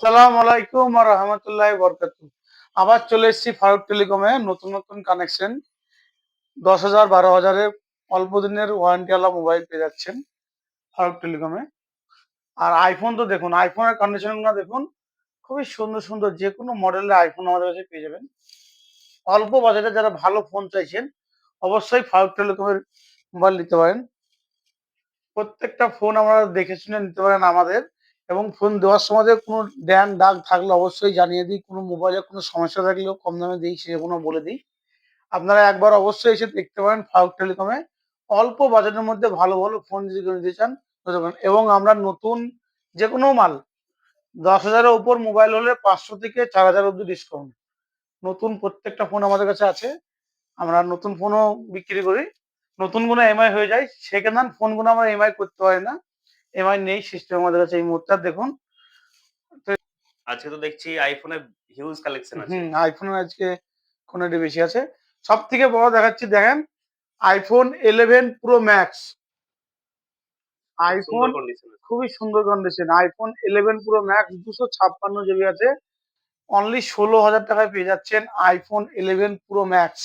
আসসালামু আলাইকুম ওয়া রাহমাতুল্লাহি ওয়া বারাকাতুহু। আবার চলে এসেছি ফারুক টেলিকমে নতুন নতুন কানেকশন ১০,০০০ ১২,০০০ এর অল্প দিনের ওয়ারেন্টি মোবাইল পেয়ে যাচ্ছেন ফারুক টেলিকমে। আর আইফোন তো দেখুন, আইফোনের কন্ডিশনগুলো দেখুন, খুবই সুন্দর সুন্দর যে কোনো মডেলের আইফোন আমাদের কাছে পেয়ে যাবেন। অল্প বাজেটে যারা ভালো ফোন চাইছেন অবশ্যই ফারুক টেলিকমের মোবাইল নিতে পারেন। প্রত্যেকটা ফোন আমরা দেখে শুনে নিতে পারেন আমাদের, এবং ফোন দেওয়ার সময় যে কোনো দাগ থাকলে অবশ্যই জানিয়ে দিই। কোনো মোবাইলে কোনো সমস্যা থাকলেও কম দামে দিই, সেগুলো বলে দিই। আপনারা একবার অবশ্যই এসে দেখতে পারেন ফারুক টেলিকমে। অল্প বাজেটের মধ্যে ভালো ভালো ফোন যদি কেউ নিতে চান নিতে পারেন। এবং আমরা নতুন যে কোনো মাল ১০,০০০ এর উপর মোবাইল হলে ৫০০ থেকে ৪,০০০ অব্দি ডিসকাউন্ট। নতুন প্রত্যেকটা ফোন আমাদের কাছে আছে। আমরা নতুন ফোনও বিক্রি করি। নতুন কোনো এমআই হয়ে যায়, সেকেন্ড হ্যান্ড ফোনগুলো আমরা এমআই করতে পারি না। এমআই নেই সিস্টেম আমাদের কাছে এই মুহূর্তে। আর দেখুন, আজকে তো দেখছি আইফোনের হিউজ কালেকশন আছে। আইফোনের আজকে কোনটি বেশি আছে। সবথেকে বড় দেখাচ্ছি, দেখেন আইফোন 11 প্রো ম্যাক্স। খুব আইফোন সুন্দর কন্ডিশন আছে। খুবই সুন্দর condition. IPhone 11 pro max 256 GB আছে। অনলি 16,000 টাকায় পেয়ে যাচ্ছেন আইফোন 11 প্রো ম্যাক্স।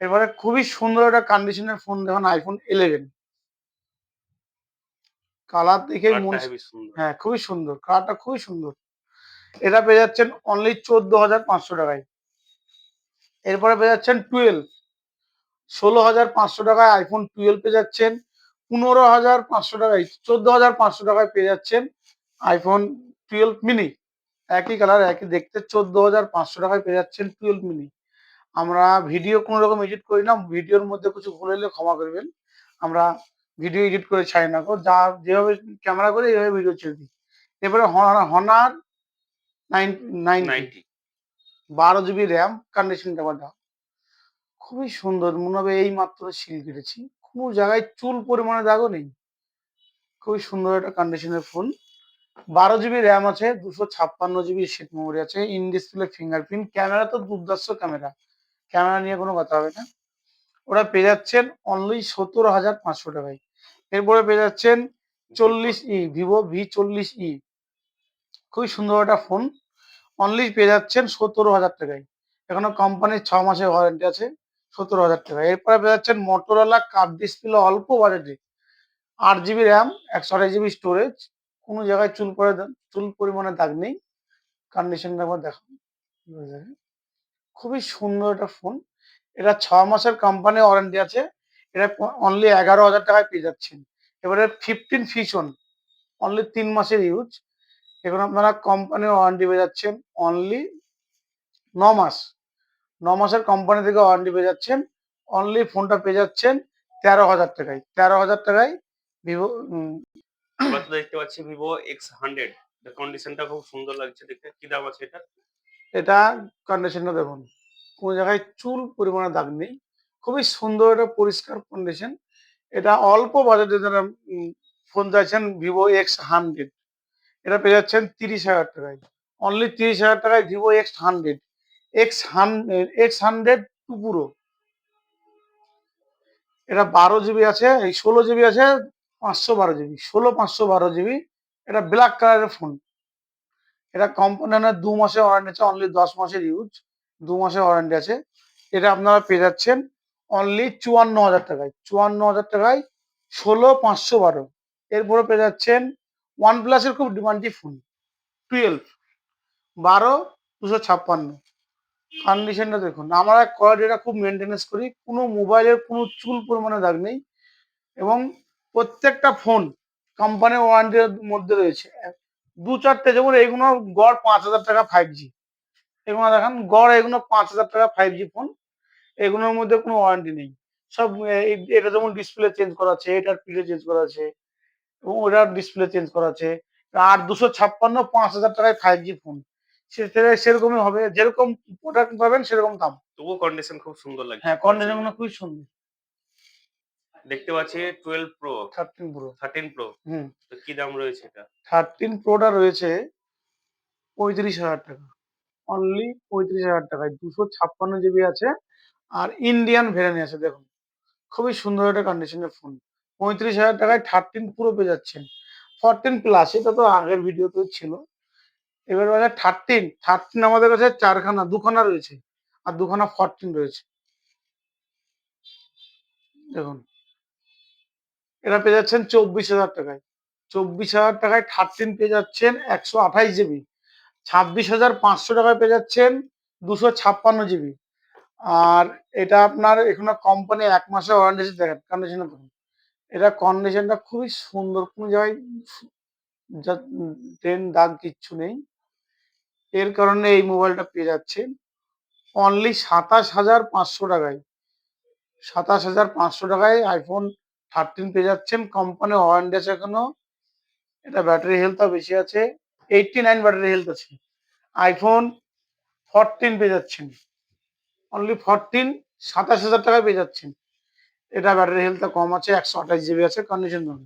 এবারে খুবই সুন্দর একটা কন্ডিশনের ফোন, দেখুন আইফোন 11। কালার দেখেই মন, কালারটা হেভি সুন্দর। হ্যাঁ খুবই সুন্দর, কালারটা খুবই সুন্দর। এটা পেয়ে যাচ্ছেন অনলি 14,500 টাকায়। এরপরে পেয়ে যাচ্ছেন 12, 16,500 টাকায় আইফোন 12 পেয়ে যাচ্ছেন। 15,500 টাকায়, 14,500 টাকায় পেয়ে যাচ্ছেন আইফোন 12 মিনি। একই কালার একই দেখতে, 14,500 টাকায় পেয়ে যাচ্ছেন 12 মিনি। আমরা ভিডিও কোনো রকম এডিট করি না, ভিডিওর মধ্যে কিছু ভুল হলে ক্ষমা করবেন। আমরা ভিডিও এডিট করে ছাড়ি না, যা যেভাবে ক্যামেরা করে এইভাবে ভিডিও ছেড়ে দিই। এবারে হনার 90, 90। 12 জিবি র্যাম, কন্ডিশনটা আবার দাও, খুবই সুন্দর। মনে হবে এই মাত্র সিল কেটেছি, কোনো জায়গায় চুল পরিমাণে দাগও নেই। খুবই সুন্দর একটা কন্ডিশনের ফোন। 12 জিবি র্যাম আছে, 256 জিবি সিট মেমোরি আছে, ইন ডিসপ্লে ফিঙ্গারপ্রিন্ট, ক্যামেরা তো দুর্ধর্ষ ক্যামেরা, ক্যামেরা নিয়ে কোনো কথা হবে না। ওরা পেয়ে যাচ্ছেন অনলি 17,500 টাকায়। এরপরে পেয়ে যাচ্ছেন 40E, ভিভো V40E। খুবই সুন্দর একটা ফোন, অনলি পেয়ে যাচ্ছেন 17,000 টাকায়। এখনো কোম্পানির 6 মাসের ওয়ারেন্টি আছে। 17,000 টাকা। এরপরে পেয়ে যাচ্ছেন মোটরোলা কার্ভ ডিসপ্লে অল্প বাজেটে, 8 জিবি র্যাম, 128 জিবি স্টোরেজ, কোনো জায়গায় চুল পরিমাণে দাগ নেই। কন্ডিশনটা একবার দেখুন, খুবই সুন্দর একটা ফোন। এটা 6 মাসের কোম্পানি ওয়ারেন্টি আছে। এটা অনলি 11,000 টাকায় পেয়ে যাচ্ছেন। এবারে 15 ফিশন, অনলি 3 মাসের ইউজ। এখন আপনারা কোম্পানি ওয়ারেন্টি পেয়ে যাচ্ছেন অনলি 9 মাস। 9 মাসের কোম্পানি থেকে ওয়ারেন্টি পেয়ে যাচ্ছেন। অনলি ফোনটা পেয়ে যাচ্ছেন 13,000 টাকায়। 13,000 টাকায় ভিভো। এবার তো দেখতে পাচ্ছি ভিভো X100, এর কন্ডিশনটা খুব সুন্দর লাগছে দেখতে। কি দাম আছে এটা? এটা কন্ডিশনটা দেখুন, কোনো জায়গায় চুল পরিমাণে দাগ নেই। খুবই সুন্দর একটা পরিষ্কার কন্ডিশন। এটা অল্প বাজেটে যারা ফোন চাইছেন, ভিভো X100, এটা পেয়ে যাচ্ছেন 30,000 টাকায়। অনলি 30,000 টাকায় ভিভো X100। X100 টু পুরো। এটা 12 জিবি আছে, এই 16 জিবি আছে, 512 জিবি, 16, 512 জিবি। এটা ব্ল্যাক কালারের ফোন। এটা কোম্পানি 2 মাসের ওয়ারেন্টি আছে, অনলি 10 মাসের ইউজ, 2 মাসের ওয়ারেন্টি আছে। এটা আপনারা পেয়ে যাচ্ছেন অনলি 54,000 টাকায়। 54,000 টাকায় 16, 512। এরপরে পেয়ে যাচ্ছেন ওয়ান প্লাসের খুব ডিমান্ডি ফোন 12, 12, 256। কন্ডিশনটা দেখুন, আমরা কোয়ালিটিটা খুব মেনটেনেন্স করি, কোনো মোবাইলের কোনো চুল পরিমাণে দাগ নেই। এবং প্রত্যেকটা ফোন কোম্পানির ওয়ারেন্টির মধ্যে রয়েছে। 2-4টে, যেমন এইগুলো গড় 5,000 টাকা 5G। এগুলো দেখেন গড়, এগুলো 5,000 টাকা 5G ফোন। এগুলোর মধ্যে কোনো ওয়ারেন্টি নেই। সব এটা যেমন ডিসপ্লে চেঞ্জ করা আছে, এটার পিলে চেঞ্জ করা আছে, এবং ওটার ডিসপ্লে চেঞ্জ করা আছে। আর 256, 5,000 টাকায় 5G ফোন। সেরকমই হবে, যেরকম প্রোডাক্ট পাবেন সেরকম দাম। তবুও কন্ডিশন খুব সুন্দর লাগছে। হ্যাঁ, কন্ডিশন গুলো খুবই সুন্দর। দেখতে পাচ্ছি 12 প্রো, 13 প্রো। 13 প্রো। হুম। তো কি দাম রয়েছে এটা? 13 প্রোটা রয়েছে 35,000 টাকা। অনলি 35,000 টাকায় 256 জিবি আছে। আর ইন্ডিয়ান ভেরিয়েন্ট আছে, দেখুন খুবই সুন্দর একটা কন্ডিশনের ফোন। 35,000 টাকায় 13 পুরো পেয়ে যাচ্ছেন। 14 প্লাস, এটা তো আগের ভিডিওতে ছিল। এবার বাজার 13 আমাদের কাছে দুখানা রয়েছে আর দুখানা 14 রয়েছে। দেখুন এটা পেয়ে যাচ্ছেন 24,000 টাকায়। 24,000 টাকায় 13 পেয়ে যাচ্ছেন 128 জিবি। 26,500 টাকায় পেয়ে যাচ্ছেন 256 জিবি। আর এটা আপনার এখানে কোম্পানি 1 মাসের ওয়ারেন্টি আছে। দেখেন কন্ডিশনটা দেখুন। এটা কন্ডিশনটা খুবই সুন্দর, কোনো জায়গায় যা দাগ কিচ্ছু নেই। এর কারণে এই মোবাইলটা পেয়ে যাচ্ছেন অনলি 27,500 টাকায়। 27,500 টাকায় iPhone 13 পেয়ে যাচ্ছেন। কোম্পানি ওয়ারেন্টি আছে এখনো। এটা ব্যাটারি হেলথও বেশি আছে। 89 ব্যাটারি হেলথ আছে। iPhone 14 পেয়ে যাচ্ছেন। অনলি 14 27,000 টাকায় পেয়ে যাচ্ছেন। এটা ব্যাটারি হেলথটা কম আছে, 128 জিবি আছে, কন্ডিশন ভালো।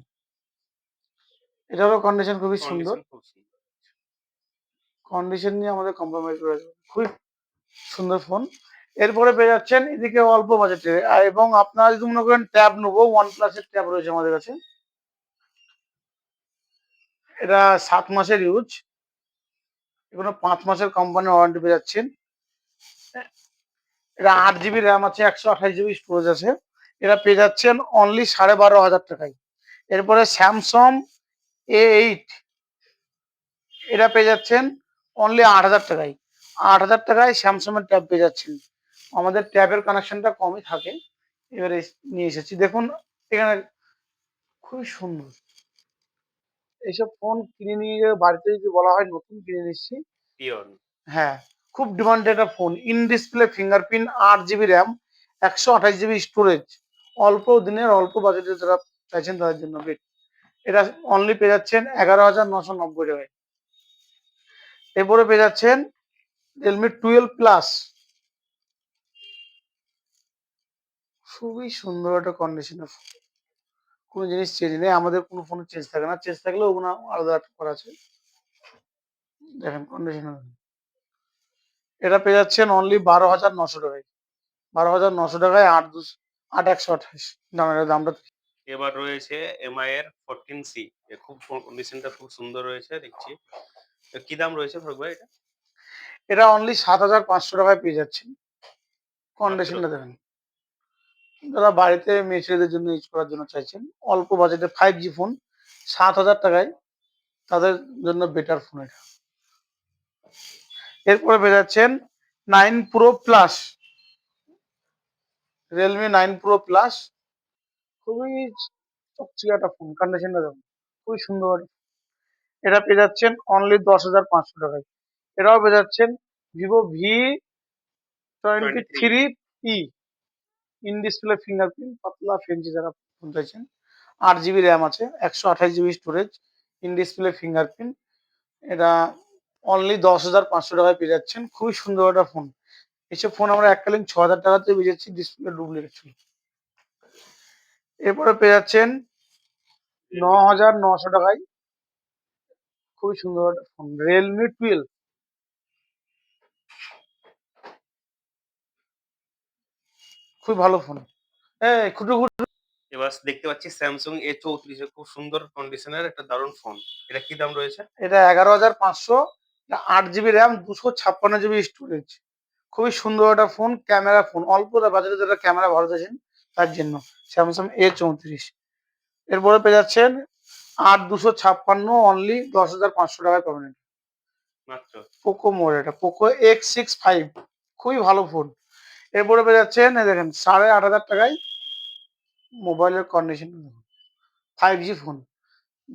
এটারও কন্ডিশন খুবই সুন্দর। কন্ডিশন খুব সুন্দর। কন্ডিশন নিয়ে আমাদের কম্প্রোমাইজ করা যাবে না। খুবই সুন্দর ফোন। এরপরে পেয়ে যাচ্ছেন এদিকে অল্প বাজেটে এবং আপনারা যদি মনে করেন ট্যাব নেবো, OnePlus এর ট্যাব রয়েছে আমাদের কাছে। এটা 7 মাসের ইউজ, এগুলো 5 মাসের কোম্পানি ওয়ারেন্টি পেয়ে যাচ্ছেন। এটা 8 জিবি র্যাম আছে, 128 জিবি স্টোরেজ আছে। এটা পেয়ে যাচ্ছেন অনলি 12,500 টাকায়। এরপরে স্যামসাং A8, এটা পেয়ে যাচ্ছেন অনলি 8,000 টাকায়। 8,000 টাকায় স্যামসাং এর ট্যাব পেয়ে যাচ্ছেন। আমাদের ট্যাবের কানেকশনটা কমই থাকে, এবারে নিয়ে এসেছি। দেখুন এখানে খুবই সুন্দর। এইসব ফোন কিনে নিয়ে গিয়ে বাড়িতে যদি বলা হয় নতুন কিনে নিচ্ছি, পিওর। হ্যাঁ, খুব ডিমান্ডেড একটা phone. In display fingerprint, 8 GB RAM, 128 GB storage. অল্প দিনের অল্প বাজেটে যারা চাইছেন তাদের জন্য বেট। এটা অনলি পেয়ে যাচ্ছেন 11,990 টাকায়। এরপরে পেয়ে যাচ্ছেন রিয়েলমি 12 প্লাস। খুবই সুন্দর একটা কন্ডিশনের ফোন। কোনো জিনিস চেঞ্জ নেই, আমাদের কোনো ফোনে চেঞ্জ থাকে না। চেঞ্জ থাকলেও ওগুলো আলাদা একটা করা আছে। দেখেন কন্ডিশনার, এটা পেয়ে যাচ্ছেন অনলি 12,900 টাকায়। 12,900 টাকায় 8,128 দামটা। এবার রয়েছে এমআই এর 14C। খুব কন্ডিশনটা খুব সুন্দর রয়েছে দেখছি। কি দাম রয়েছে ফারুক ভাই এটা? এটা অনলি 7,500 টাকায় পেয়ে যাচ্ছেন। মাত্র? কন্ডিশনটা দেখেন। যারা বাড়িতে মেয়ে ছেলেদের জন্য ইউজ করার জন্য চাইছেন, অল্প বাজেটে 5G ফোন 7,000 টাকায়, তাদের জন্য বেটার ফোন এটা। এরপরে পেয়ে যাচ্ছেন 9 pro plus, Realme 9 pro plus. খুবই চকচকে একটা ফোন, কন্ডিশনটা দেখুন খুবই সুন্দর। এটা পেয়ে যাচ্ছেন অনলি 10,500 টাকায়। এটাও পেয়ে যাচ্ছেন Vivo twenty three. V23 E. In display fingerprint, পাতলা ফেঞ্চি যারা ফোন চাইছেন। 8 জিবি র্যাম আছে, 128 GB storage, in display fingerprint. এটা অনলি 10,500 টাকায় পেয়ে যাচ্ছেন। খুবই সুন্দর একটা ফোন। এইসব ফোন আমরা এককালীন 6,000 টাকাতে বেচেছি, ডিসপ্লে ডুপ্লিকেট ছিল। এরপরে পেয়ে যাচ্ছেন 9,900 টাকায় খুবই সুন্দর একটা ফোন, রিয়েলমি 12। খুবই ভালো ফোন। হ্যাঁ, খুটু খুটু। এবার দেখতে পাচ্ছি স্যামসাং A34, খুব সুন্দর কন্ডিশনের একটা দারুণ ফোন। এটা কি দাম রয়েছে? এটা 11,500। 8 জিবি র্যাম, 256 জিবি স্টোরেজ। খুবই সুন্দর একটা ফোন, ক্যামেরা ফোন। অল্প বাজেটে যারা ক্যামেরা ভালো চাইছেন তার জন্য স্যামসাং A34। এরপরে পেয়ে যাচ্ছেন 8,256, অনলি 10,500 টাকায় পাবেন এটা। মাত্র? পোকো মোড, এটা পোকো X65, খুবই ভালো ফোন। এরপরে পেয়ে যাচ্ছেন এই দেখেন 8,500 টাকায় মোবাইলের কন্ডিশন। 5G ফোন,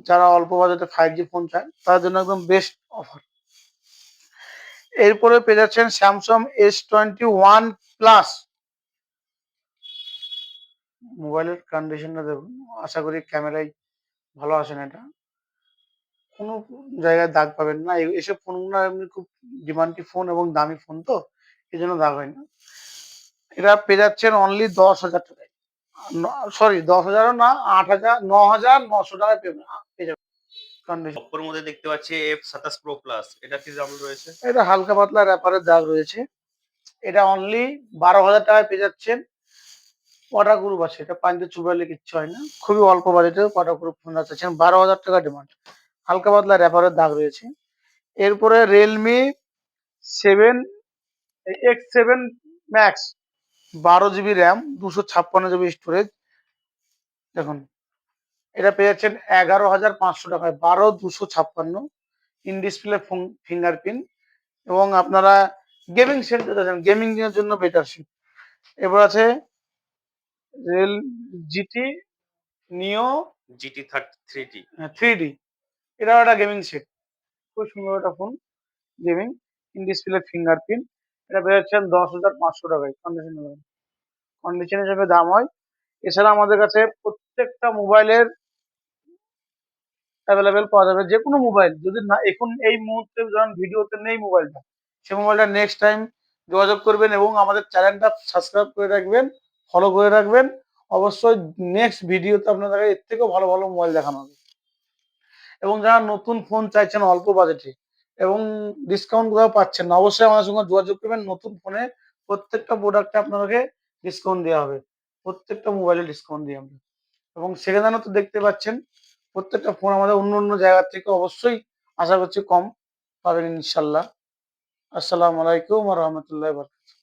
যারা অল্প বাজেটে 5G ফোন চায় তাদের জন্য একদম বেস্ট অফার। এরপরে পেয়ে যাচ্ছেন স্যামসাং S21 প্লাস। মোবাইলের কন্ডিশনটা দেখুন, আশা করি ক্যামেরায় ভালো আসেন। এটা কোনো জায়গায় দাগ পাবেন না। এসব ফোনগুলো এমনি খুব ডিমান্ডি ফোন এবং দামি ফোন, তো এই জন্য দাগ হয় না। এটা পেয়ে যাচ্ছেন অনলি 10,000 টাকায়। সরি, 10,000ও না, 8,000, 9,900 টাকায় পেয়ে যাবেন কন্ডিশন। অপ্পোর মধ্যে দেখতে পাচ্ছি F27 প্রো প্লাস। এটা কি দাম রয়েছে? এটা হালকা পাতলা র্যাপারের দাগ রয়েছে। এটা অনলি 12,000 টাকায় পেয়ে যাচ্ছেন। ওয়াটার প্রুফ আছে, এটা পানিতে চুবাইলে কিচ্ছু হয় না। খুবই অল্প বাজেটে ওয়াটার প্রুফ ফোন চাচ্ছেন, 12,000 টাকা ডিমান্ড। হালকা পাতলা র্যাপারের দাগ রয়েছে। এরপরে Realme 7 X7 max, 12 GB RAM, 256 GB storage. দেখুন, এটা পেয়ে যাচ্ছেন 11,500 টাকায়, 12,256, ইন ডিসপ্লে ফিঙ্গারপ্রিন্ট। এবং আপনারা গেমিং সেট যাচ্ছেন, গেমিং এর জন্য বেটার সেট। এবার আছে রেল জিটি নিও জিটি 3টি। 3D, এটাও একটা গেমিং সেট, খুব সুন্দর একটা phone, gaming, in display fingerprint. এটা পেয়ে যাচ্ছেন 10,500 টাকায়, কন্ডিশন হিসেবে দাম হয়। এছাড়া আমাদের কাছে প্রত্যেকটা মোবাইলের অ্যাভেলেবেল পাওয়া যাবে। যে কোনো মোবাইল যদি না এখন এই মুহূর্তে ধরেন ভিডিওতে নেই মোবাইলটা, সে মোবাইলটা নেক্সট টাইম যোগাযোগ করবেন এবং আমাদের চ্যানেলটা সাবস্ক্রাইব করে রাখবেন, ফলো করে রাখবেন। অবশ্যই নেক্সট ভিডিওতে আপনাদের এর থেকেও ভালো ভালো মোবাইল দেখানো হবে। এবং যারা নতুন ফোন চাইছেন অল্প বাজেটে এবং ডিসকাউন্ট কোথাও পাচ্ছেন না, অবশ্যই আমাদের সঙ্গে যোগাযোগ করবেন। নতুন ফোনে প্রত্যেকটা প্রোডাক্টে আপনাকে ডিসকাউন্ট দেওয়া হবে, প্রত্যেকটা মোবাইলে ডিসকাউন্ট দিয়ে হবে। এবং সেকেন্ড হ্যান্ডও তো দেখতে পাচ্ছেন, প্রত্যেকটা ফোন আমাদের অন্য অন্য জায়গার থেকে অবশ্যই আশা করছি কম পাবেন ইনশাল্লাহ। আসসালামু আলাইকুম ওয়া রাহমাতুল্লাহি ওয়া বারাকাতুহু।